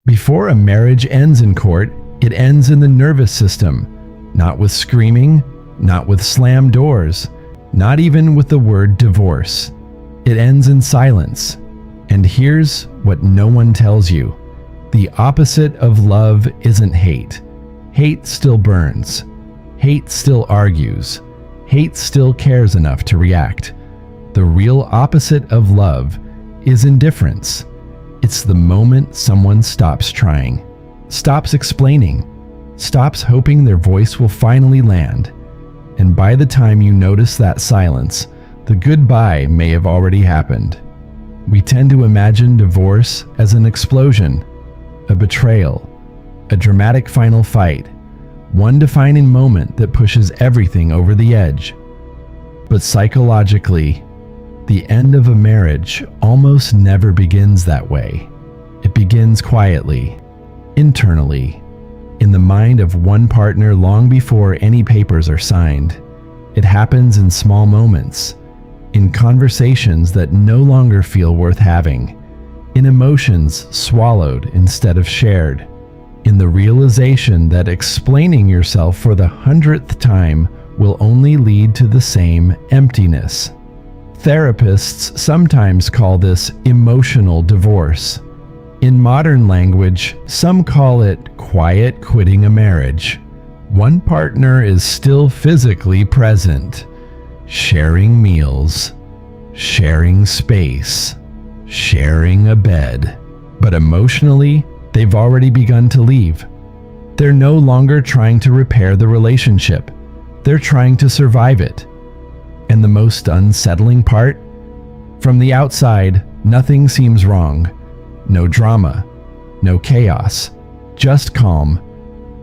Before a marriage ends in court, it ends in the nervous system, not with screaming, not with slammed doors, not even with the word divorce. It ends in silence. And here's what no one tells you. The opposite of love isn't hate. Hate still burns. Hate still argues. Hate still cares enough to react. The real opposite of love is indifference. It's the moment someone stops trying, stops explaining, stops hoping their voice will finally land. And by the time you notice that silence, the goodbye may have already happened. We tend to imagine divorce as an explosion, a betrayal, a dramatic final fight, one defining moment that pushes everything over the edge. But psychologically, the end of a marriage almost never begins that way. It begins quietly, internally, in the mind of one partner long before any papers are signed. It happens in small moments, in conversations that no longer feel worth having, in emotions swallowed instead of shared, in the realization that explaining yourself for the 100th time will only lead to the same emptiness. Therapists sometimes call this emotional divorce. In modern language, some call it quiet quitting a marriage. One partner is still physically present, sharing meals, sharing space, sharing a bed, but emotionally, they've already begun to leave. They're no longer trying to repair the relationship. They're trying to survive it. And the most unsettling part? From the outside, nothing seems wrong. No drama, no chaos, just calm.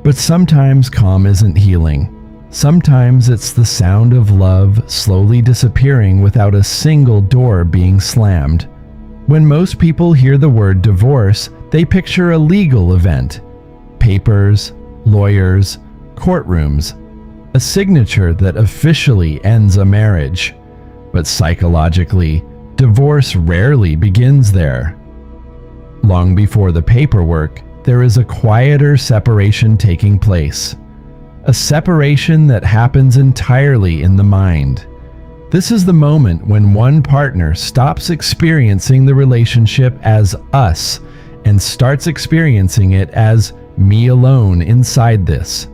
But sometimes calm isn't healing. Sometimes it's the sound of love slowly disappearing without a single door being slammed. When most people hear the word divorce, they picture a legal event. Papers, lawyers, courtrooms, a signature that officially ends a marriage. But psychologically, divorce rarely begins there. Long before the paperwork, there is a quieter separation taking place. A separation that happens entirely in the mind. This is the moment when one partner stops experiencing the relationship as us and starts experiencing it as me alone inside this.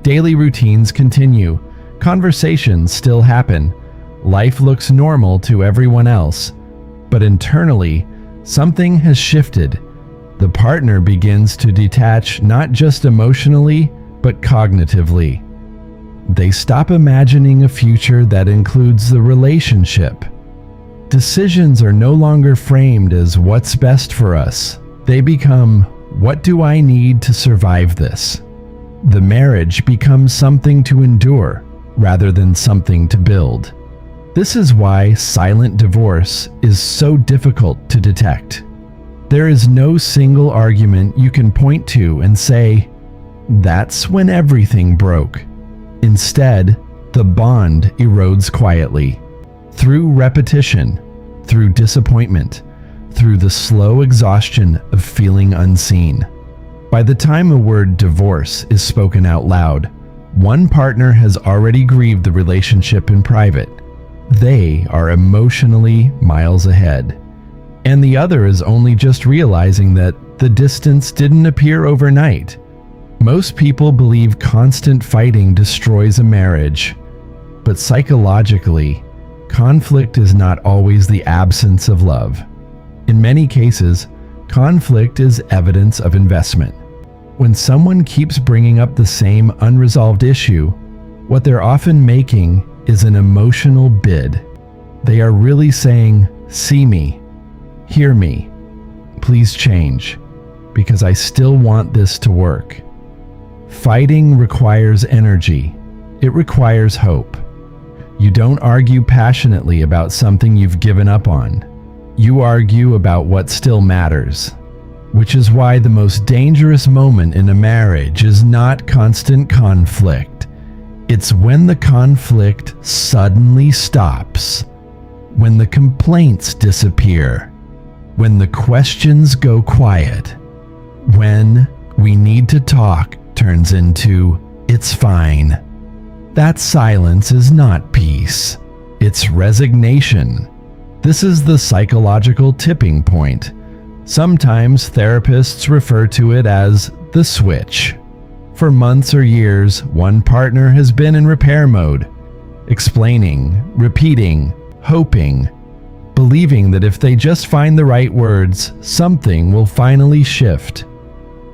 Daily routines continue, conversations still happen, life looks normal to everyone else, but internally, something has shifted. The partner begins to detach not just emotionally, but cognitively. They stop imagining a future that includes the relationship. Decisions are no longer framed as what's best for us. They become, what do I need to survive this? The marriage becomes something to endure rather than something to build. This is why silent divorce is so difficult to detect. There is no single argument you can point to and say, that's when everything broke. Instead, the bond erodes quietly, through repetition, through disappointment, through the slow exhaustion of feeling unseen. By the time the word divorce is spoken out loud, one partner has already grieved the relationship in private. They are emotionally miles ahead. And the other is only just realizing that the distance didn't appear overnight. Most people believe constant fighting destroys a marriage, but psychologically, conflict is not always the absence of love. In many cases, conflict is evidence of investment. When someone keeps bringing up the same unresolved issue, what they're often making is an emotional bid. They are really saying, see me, hear me, please change, because I still want this to work. Fighting requires energy. It requires hope. You don't argue passionately about something you've given up on. You argue about what still matters. Which is why the most dangerous moment in a marriage is not constant conflict. It's when the conflict suddenly stops, when the complaints disappear, when the questions go quiet, When "we need to talk" turns into "it's fine." That silence is not peace. It's resignation. This is the psychological tipping point. Sometimes therapists refer to it as the switch. For months or years, one partner has been in repair mode, explaining, repeating, hoping, believing that if they just find the right words, something will finally shift.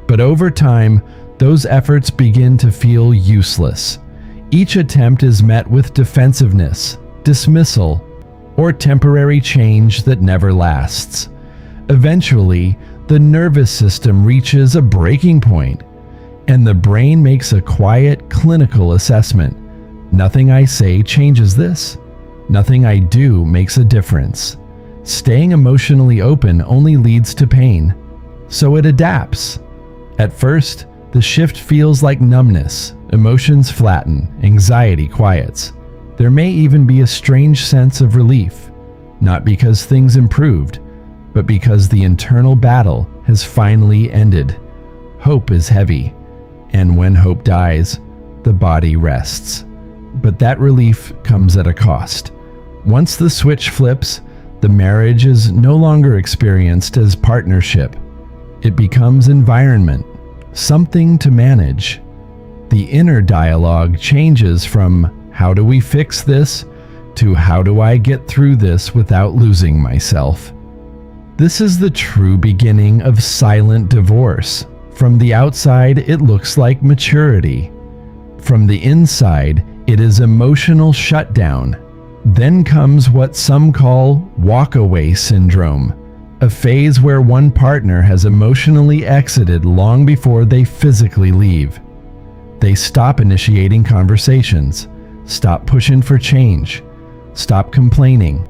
But over time, those efforts begin to feel useless. Each attempt is met with defensiveness, dismissal, or temporary change that never lasts. Eventually, the nervous system reaches a breaking point, and the brain makes a quiet, clinical assessment. Nothing I say changes this. Nothing I do makes a difference. Staying emotionally open only leads to pain. So it adapts. At first, the shift feels like numbness. Emotions flatten, anxiety quiets. There may even be a strange sense of relief, not because things improved, but because the internal battle has finally ended. Hope is heavy, and when hope dies, the body rests. But that relief comes at a cost. Once the switch flips, the marriage is no longer experienced as partnership. It becomes environment, something to manage. The inner dialogue changes from "how do we fix this?" to "how do I get through this without losing myself?" This is the true beginning of silent divorce. From the outside, it looks like maturity. From the inside, it is emotional shutdown. Then comes what some call walkaway syndrome, a phase where one partner has emotionally exited long before they physically leave. They stop initiating conversations, stop pushing for change, stop complaining.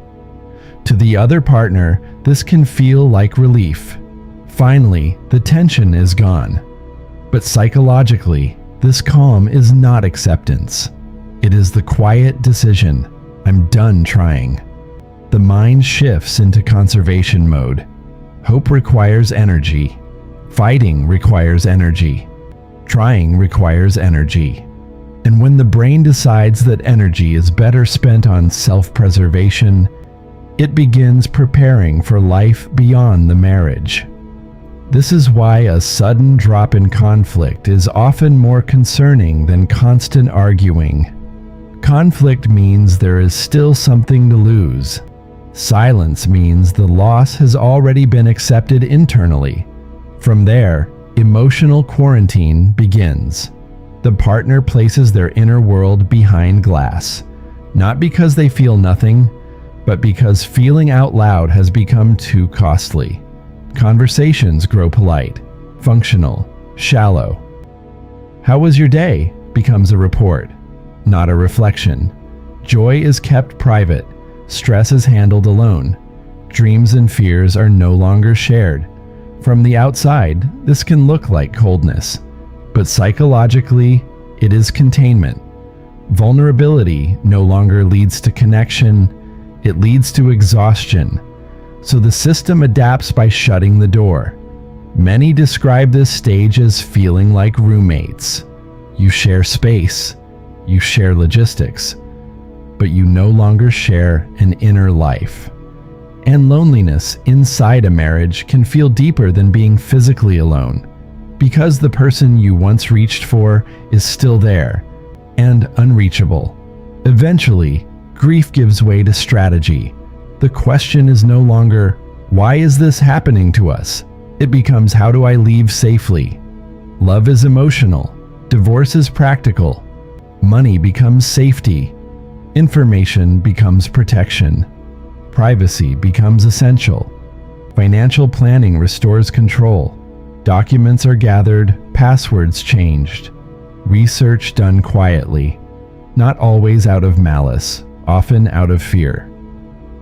To the other partner, this can feel like relief. Finally, the tension is gone. But psychologically, this calm is not acceptance. It is the quiet decision, "I'm done trying." The mind shifts into conservation mode. Hope requires energy. Fighting requires energy. Trying requires energy. And when the brain decides that energy is better spent on self-preservation, it begins preparing for life beyond the marriage. This is why a sudden drop in conflict is often more concerning than constant arguing. Conflict means there is still something to lose. Silence means the loss has already been accepted internally. From there, emotional quarantine begins. The partner places their inner world behind glass, not because they feel nothing, but because feeling out loud has become too costly. Conversations grow polite, functional, shallow. "How was your day?" becomes a report, not a reflection. Joy is kept private. Stress is handled alone. Dreams and fears are no longer shared. From the outside, this can look like coldness, but psychologically, it is containment. Vulnerability no longer leads to connection, it leads to exhaustion. So the system adapts by shutting the door. Many describe this stage as feeling like roommates. You share space, you share logistics, but you no longer share an inner life. And loneliness inside a marriage can feel deeper than being physically alone, because the person you once reached for is still there and unreachable. Eventually, grief gives way to strategy. The question is no longer, "Why is this happening to us?" It becomes, "How do I leave safely?" Love is emotional. Divorce is practical. Money becomes safety. Information becomes protection. Privacy becomes essential. Financial planning restores control. Documents are gathered, passwords changed. Research done quietly, not always out of malice, often out of fear.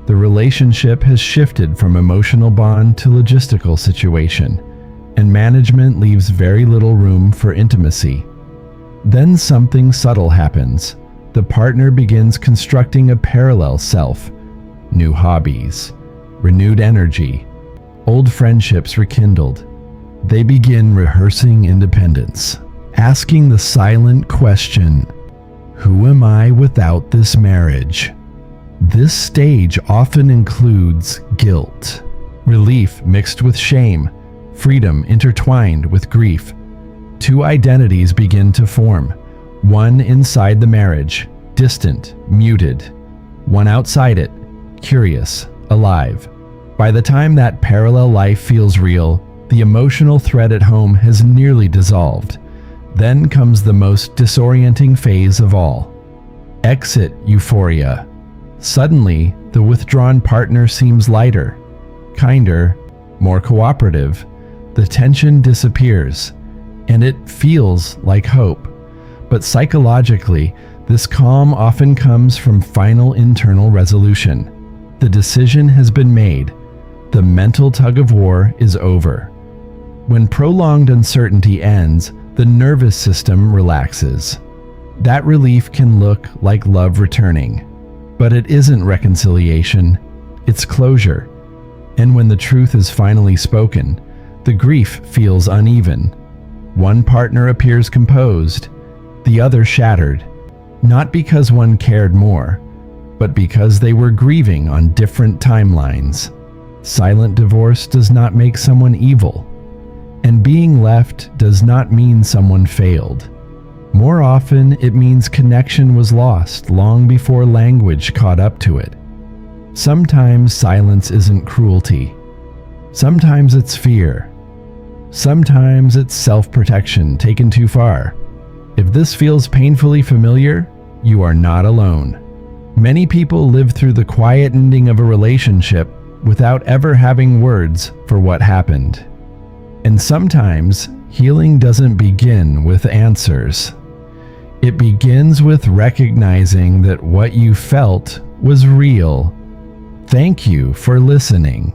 The relationship has shifted from emotional bond to logistical situation, and management leaves very little room for intimacy. Then something subtle happens. The partner begins constructing a parallel self. New hobbies, renewed energy, old friendships rekindled. They begin rehearsing independence, asking the silent question, "Who am I without this marriage?" This stage often includes guilt, relief mixed with shame, freedom intertwined with grief. Two identities begin to form, one inside the marriage, distant, muted, one outside it, curious, alive. By the time that parallel life feels real, the emotional thread at home has nearly dissolved. Then comes the most disorienting phase of all. Exit euphoria. Suddenly, the withdrawn partner seems lighter, kinder, more cooperative. The tension disappears, and it feels like hope. But psychologically, this calm often comes from final internal resolution. The decision has been made. The mental tug-of-war is over. When prolonged uncertainty ends, the nervous system relaxes. That relief can look like love returning, but it isn't reconciliation, it's closure. And when the truth is finally spoken, the grief feels uneven. One partner appears composed, the other shattered, not because one cared more, but because they were grieving on different timelines. Silent divorce does not make someone evil, and being left does not mean someone failed. More often, it means connection was lost long before language caught up to it. Sometimes silence isn't cruelty. Sometimes it's fear. Sometimes it's self-protection taken too far. If this feels painfully familiar, you are not alone. Many people live through the quiet ending of a relationship without ever having words for what happened. And sometimes, healing doesn't begin with answers. It begins with recognizing that what you felt was real. Thank you for listening.